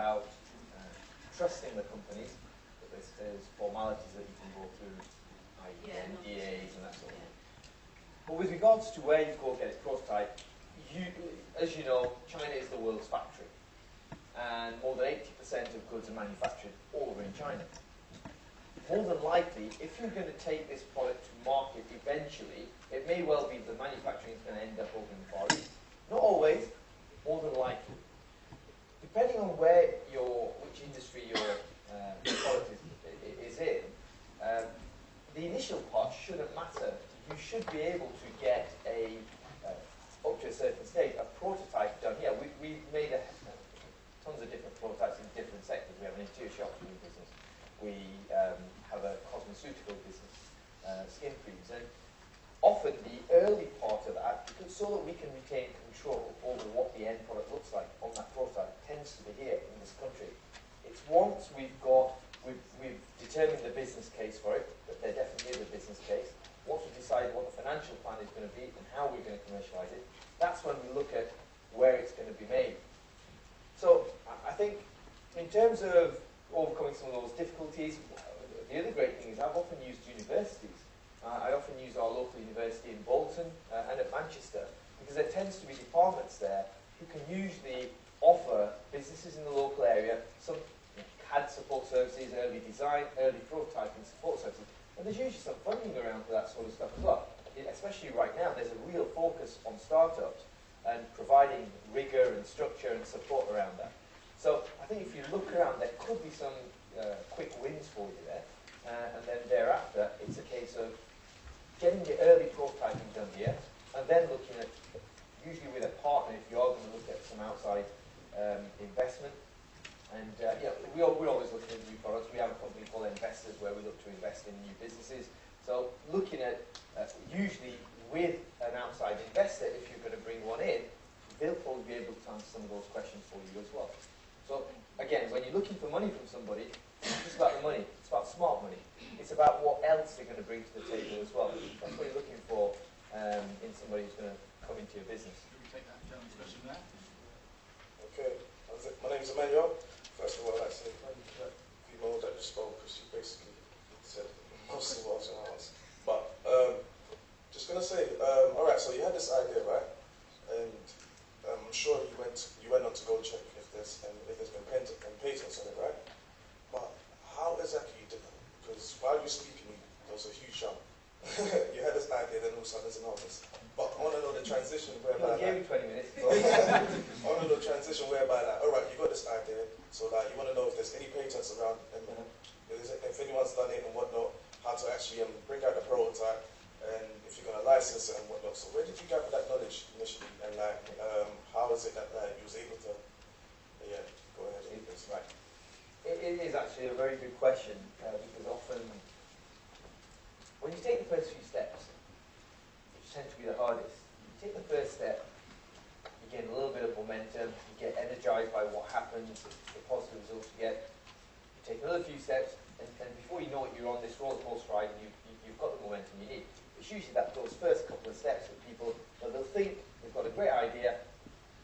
about trusting the companies, but there's formalities that you can go through, i.e. NDAs and that sort of thing. But with regards to where you go get it prototype, as you know, China is the world's factory. And more than 80% of goods are manufactured all over in China. More than likely, if you're going to take this product to market eventually, it may well be the manufacturing is going to end up over in the Far East. Not always, more than likely. Depending on which industry your product is in, the initial part shouldn't matter. You should be able to get up to a certain stage, a prototype done here. We've made tons of different prototypes in different sectors. We have an interior shopping business. We have a cosmeceutical business, skin creams. And often the early part of that, so that we can retain control over what the end product looks like on that prototype, tends to be here in this country. It's once we've determined the business case for it, that there definitely is a business case. Once we decide what the financial plan is going to be and how we're going to commercialise it, that's when we look at where it's going to be made. So I think in terms of overcoming some of those difficulties, the other great thing is I've often used universities. I often use our local university in Bolton and at Manchester, because there tends to be departments there who can usually offer businesses in the local area some CAD support services, early design, early prototyping support services. And there's usually some funding around for that sort of stuff as well. Especially right now, there's a real focus on startups and providing rigor and structure and support around that. So I think if you look around, there could be some quick wins for you there. And then thereafter, it's a case of getting the early prototyping done here, and then looking at, usually with a partner, if you are going to look at some outside investment. And we're always looking at new products. We have a company called Investors where we look to invest in new businesses. So looking at, usually with an outside investor, if you're going to bring one in, they'll probably be able to answer some of those questions for you as well. So again, when you're looking for money from somebody, it's not just about the money, it's about smart money. It's about what else they're going to bring to the table as well. That's what you're looking for in somebody who's going to come into your business. Can we take that gentleman's question there? Okay, my name is Emmanuel. First of all, I'd like to say thank you to Mo that just spoke, because she basically said most of what I was going to ask. But just going to say, all right, so you had this idea, right? And I'm sure you went on to go check if there's been patents on it, right? But how exactly you did that? Because while you were speaking, there was a huge jump. You had this idea, then all of a sudden there's an office. But I want to know the transition whereby... You gave me 20 minutes. I want to know the transition whereby, like, all right, you got this idea, so like, you want to know if there's any patents around, and if anyone's done it and whatnot, how to actually bring out the prototype, and if you're going to license it and whatnot. So where did you gather that knowledge initially, and like, how is it that you was able to, go ahead and this? Right. It is actually a very good question, because often, when you take the first few steps, which tend to be the hardest, you take the first step, you gain a little bit of momentum, you get energized by what happens, the positive results you get, you take another few steps, and before you know it, you're on this roller coaster ride, and you've got the momentum you need. It's usually those first couple of steps that people, they'll think they've got a great idea,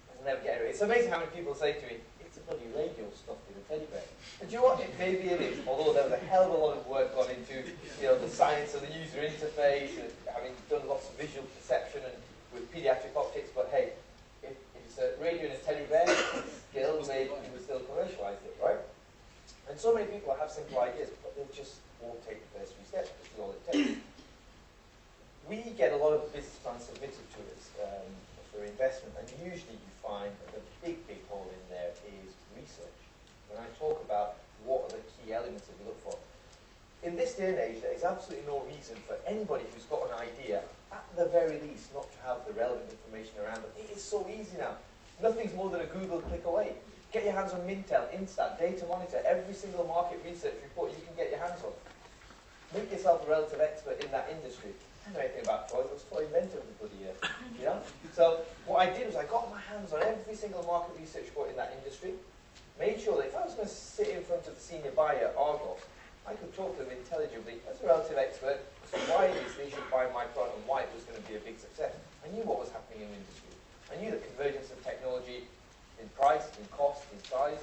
and they'll never get it. It's amazing how many people say to me, it's a bloody radio stuffed in a teddy bear. And do you know what? Maybe it is, although there was a hell of a lot of work gone into the science of the user interface, and having done lots of visual perception and with pediatric optics, but hey, if it's a radio in a teddy bear, still made people still commercialise it, right? And so many people have simple ideas, but they just won't take the first few steps, which is all it takes. We get a lot of business plans submitted to us for investment, and usually you find that the big hole in there is research. When I talk about what are the key elements that we look for, in this day and age, there is absolutely no reason for anybody who's got an idea, at the very least, not to have the relevant information around them. It is so easy now. Nothing's more than a Google click away. Get your hands on Mintel, Instat, Data Monitor, every single market research report you can get your hands on. Make yourself a relative expert in that industry. I don't know anything about toys, I was toy inventor of the bloody year. So what I did was I got my hands on every single market research report in that industry, made sure that if I was going to sit in front of the senior buyer at Argos, I could talk to them intelligibly as a relative expert as to why it is they should buy my product and why it was going to be a big success. I knew what was happening in the industry. I knew the convergence of technology in price, in cost, in size,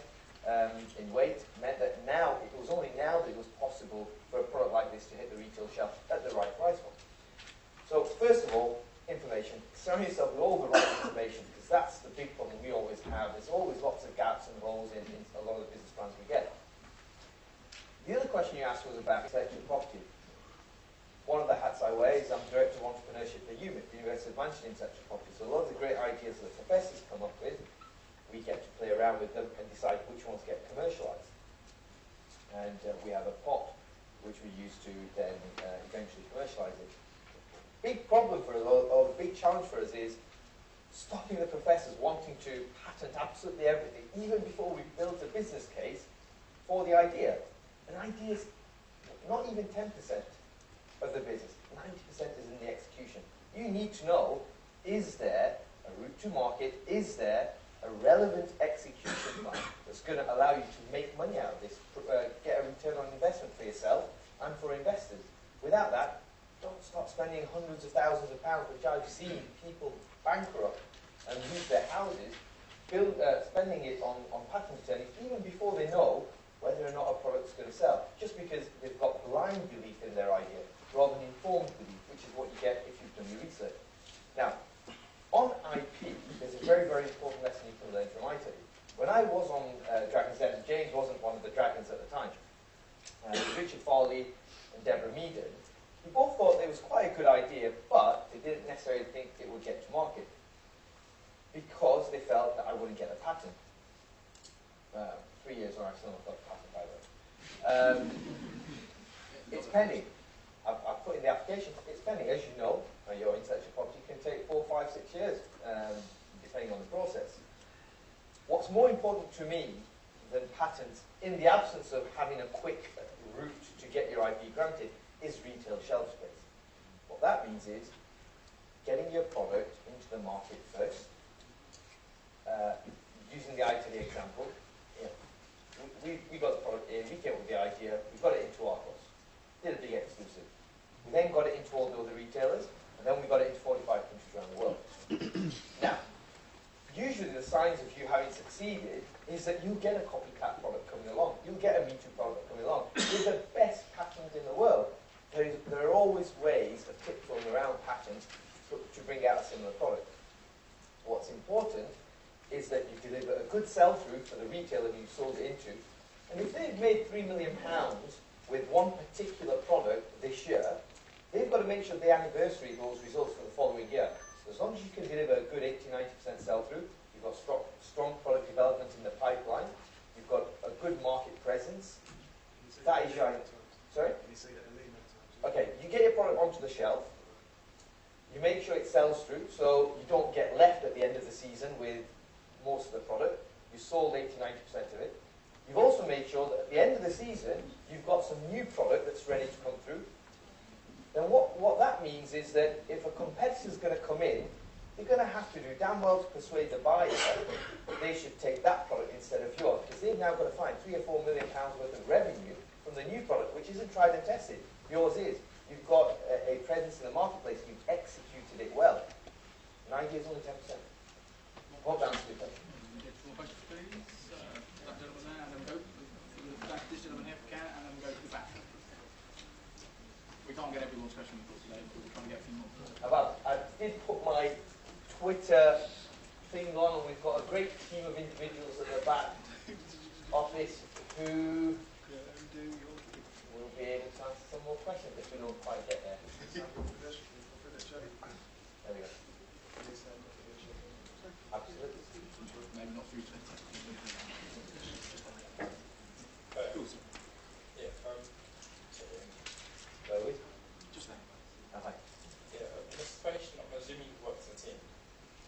in weight meant that now, it was only now that it was possible for a product like this to hit the retail shelf at the right price point. So first of all, information. Surround yourself with all the right information, because that's the big problem we always have. There's always lots of gaps and holes in a lot of the business plans we get. The other question you asked was about intellectual property. One of the hats I wear is I'm Director of Entrepreneurship at UMIT, the University of Manchester Intellectual Property. So a lot of the great ideas that professors come up with, we get to play around with them and decide which ones get commercialised. And we have a pot which we use to then eventually commercialise it. Big problem for us, or a big challenge for us, is stopping the professors wanting to patent absolutely everything, even before we build a business case for the idea. An idea is not even 10% of the business. 90% is in the execution. You need to know, is there a route to market? Is there a relevant execution plan that's going to allow you to make money out of this, get a return on investment for yourself and for investors? Without that, don't start spending hundreds of thousands of pounds, which I've seen people bankrupt and lose their houses, spending it on patent attorneys even before they know whether or not a product's going to sell, just because they've got blind belief in their idea rather than informed belief, which is what you get if you've done your research. Now, on IP, there's a very, very important lesson you can learn from IT. When I was on Dragon's Den, James wasn't one of the dragons at the time. Richard Farley and Deborah Meaden, we both thought it was quite a good idea, but they didn't necessarily think it would get to market because they felt that I wouldn't get a patent. 3 years or I still not got a patent, by the way. It's pending. I've put in the application, it's pending. As you know, your intellectual property can take 4, 5, 6 years, depending on the process. What's more important to me than patents, in the absence of having a quick route to get your IP granted, is retail shelf space. What that means is getting your product into the market first. Using the ITD example, we got the product in, we came up with the idea, we got it into Argos, did a big exclusive. We then got it into all the other retailers, and then we got it into 45 countries around the world. Now, usually the signs of you having succeeded is that you get a copycat product coming along, you'll get a Me Too product coming along. With the best patent in the world, there are always ways of tiptoeing around patents to bring out a similar product. What's important is that you deliver a good sell-through for the retailer who you sold it into, and if they've made £3 million with one particular product this year, they've got to make sure they anniversary those results for the following year. So as long as you can deliver a good 80-90% sell-through, you've got strong product development in the pipeline, you've got a good market presence, that is your... Sorry? Okay, you get your product onto the shelf, you make sure it sells through, so you don't get left at the end of the season with most of the product. You sold 80-90% of it. You've also made sure that at the end of the season, you've got some new product that's ready to come through. Then what that means is that if a competitor's going to come in, they're going to have to do damn well to persuade the buyer that they should take that product instead of yours, because they've now got to find £3 or £4 million worth of revenue from the new product, which isn't tried and tested. Yours is. You've got a presence in the marketplace, you've executed it well. 9 years, only 10%. Hope that answers your question. More questions, please. That gentleman there, and then go. This gentleman here, if we can, and then go to the back. We can't get everyone's question today, but we're trying to get a few more. I did put my Twitter thing on, and we've got a great team of individuals at the back office who will be able to answer some more questions if we don't quite get there. There we go. Absolutely. Maybe not through Twitter. Louis? Just there. Hi. Yeah, in a situation, I'm assuming you work as a team.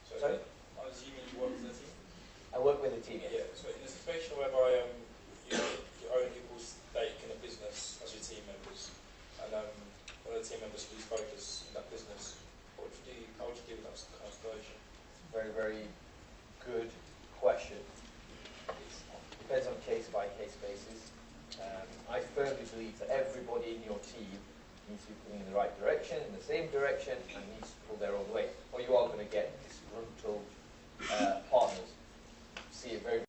So Sorry? I'm assuming you work as a team. I work with a team. Yeah, so in a situation whereby you own people's stake in a business as your team members, and one of the team members lose focus in that business, what would you do? How would you deal with that kind of situation? Very, very good question. It depends on case-by-case basis. I firmly believe that everybody in your team needs to be pulling in the right direction, in the same direction, and needs to pull their own weight, or you are going to get disgruntled partners. See it very